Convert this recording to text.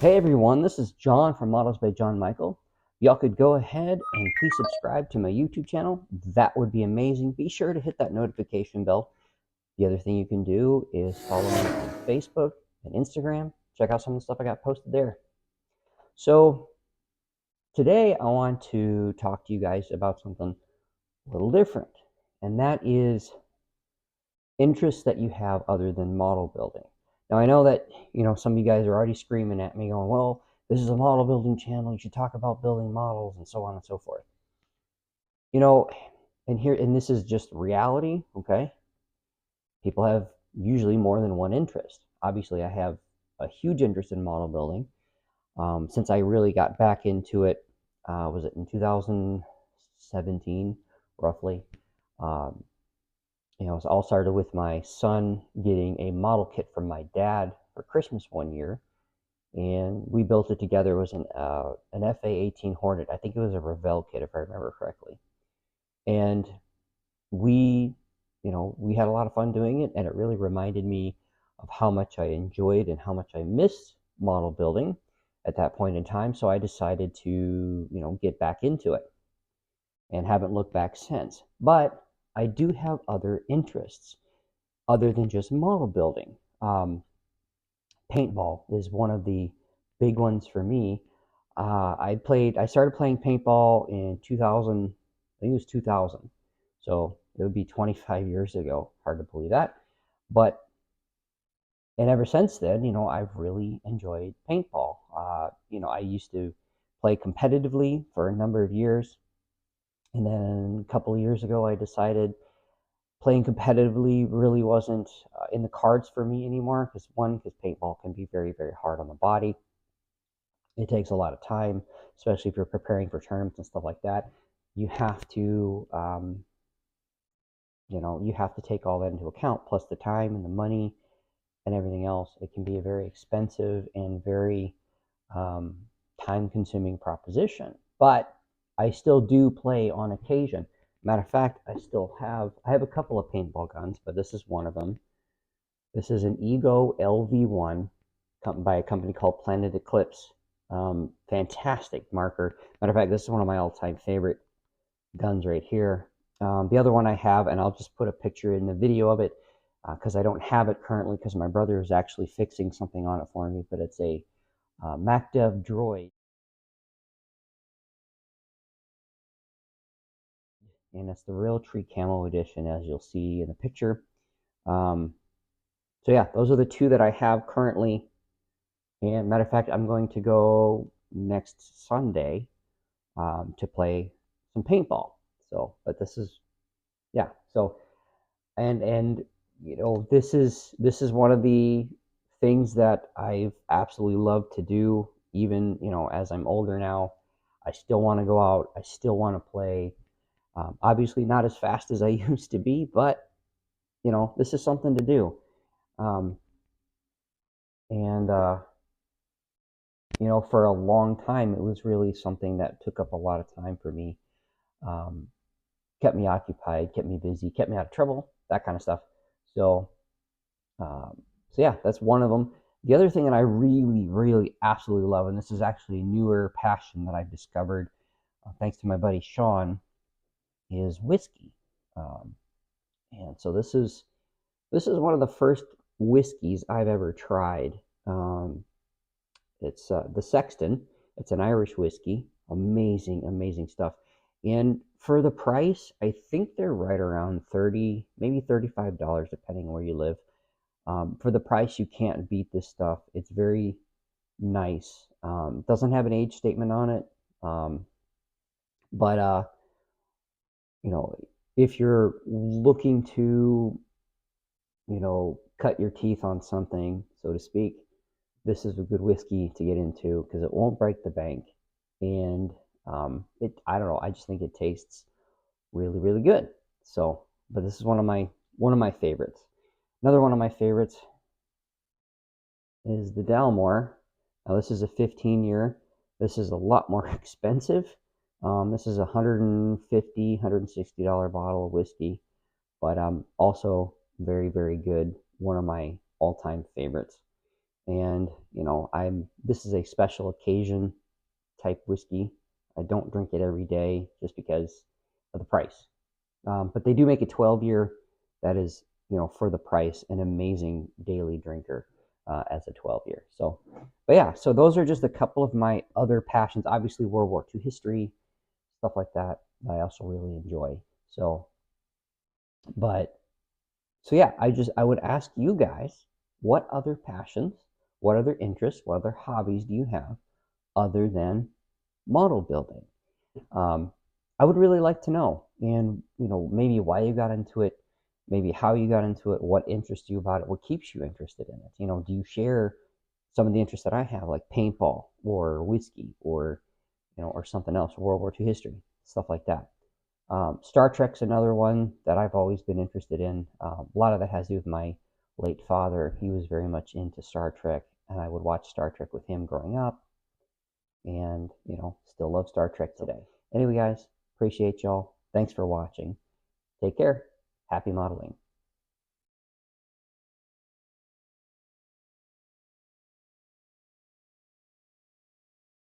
Hey everyone, this is John from Models by John Michael. Y'all could go ahead and please subscribe to my YouTube channel. That would be amazing. Be sure to hit that notification bell. The other thing you can do is follow me on Facebook and Instagram. Check out some of the stuff I got posted there. So today I want to talk to you guys about something a little different, and that is interests that you have other than model building. Now I know that some of you guys are already screaming at me going, well, this is a model building channel, you should talk about building models and so on and so forth. You know, and this is just reality, okay? People have usually more than one interest. Obviously, I have a huge interest in model building. Since I really got back into it, was it in 2017, roughly? Um, it all started with my son getting a model kit from my dad for Christmas one year, and we built it together. It was an FA-18 Hornet. I think it was a Revell kit, if I remember correctly. And we, we had a lot of fun doing it, and it really reminded me of how much I enjoyed and how much I missed model building at that point in time. So I decided to, get back into it and haven't looked back since. But I do have other interests other than just model building. Paintball is one of the big ones for me. I started playing paintball in 2000, I think it was 2000. So it would be 25 years ago. Hard to believe that. But, and ever since then, I've really enjoyed paintball. I used to play competitively for a number of years. And then a couple of years ago, I decided playing competitively really wasn't in the cards for me anymore, because paintball can be very, very hard on the body. It takes a lot of time, especially if you're preparing for tournaments and stuff like that. You have to you have to take all that into account, plus the time and the money and everything else. It can be a very expensive and very time consuming proposition, but I still do play on occasion. Matter of fact, I have a couple of paintball guns, but this is one of them. This is an Ego LV1 by a company called Planet Eclipse. Fantastic marker. Matter of fact, this is one of my all-time favorite guns right here. The other one I have, and I'll just put a picture in the video of it because I don't have it currently because my brother is actually fixing something on it for me, but it's a MacDev Droid. And it's the Realtree Camo Edition, as you'll see in the picture. So yeah, those are the two that I have currently. And matter of fact, I'm going to go next Sunday to play some paintball. So, but this is, yeah. So, and this is one of the things that I've absolutely loved to do. Even as I'm older now, I still want to go out. I still want to play. Obviously, not as fast as I used to be, but this is something to do. Um, and for a long time, it was really something that took up a lot of time for me. Um, Kept me occupied, kept me busy, kept me out of trouble, that kind of stuff. So, so yeah, that's one of them. The other thing that I really, really absolutely love, and this is actually a newer passion that I've discovered, thanks to my buddy Sean, is whiskey. Um, and so this is one of the first whiskeys I've ever tried. It's the Sexton. It's an Irish whiskey. Amazing, amazing stuff. And for the price, I think they're right around 30, maybe $35, depending on where you live. For the price, you can't beat this stuff. It's very nice. Doesn't have an age statement on it. But you know, if you're looking to, cut your teeth on something, so to speak, this is a good whiskey to get into because it won't break the bank, and I don't know, I just think it tastes really, really good. So, but this is one of my favorites. Another one of my favorites is the Dalmore. Now this is a 15-year. This is a lot more expensive. This is a $150, $160 bottle of whiskey, but also very, very good. One of my all-time favorites. And this is a special occasion type whiskey. I don't drink it every day just because of the price. But they do make a 12-year that is, for the price, an amazing daily drinker as a 12-year. So, but yeah, so those are just a couple of my other passions. Obviously, World War II history, stuff like that, I also really enjoy. So, but so yeah, I would ask you guys, what other passions, what other interests, what other hobbies do you have other than model building? Um, I would really like to know, and maybe why you got into it, maybe how you got into it, what interests you about it, what keeps you interested in it. Do you share some of the interests that I have, like paintball or whiskey or or something else, World War II history, stuff like that. Star Trek's another one that I've always been interested in. A lot of that has to do with my late father. He was very much into Star Trek, and I would watch Star Trek with him growing up, and still love Star Trek today. Anyway, guys, appreciate y'all. Thanks for watching. Take care. Happy modeling.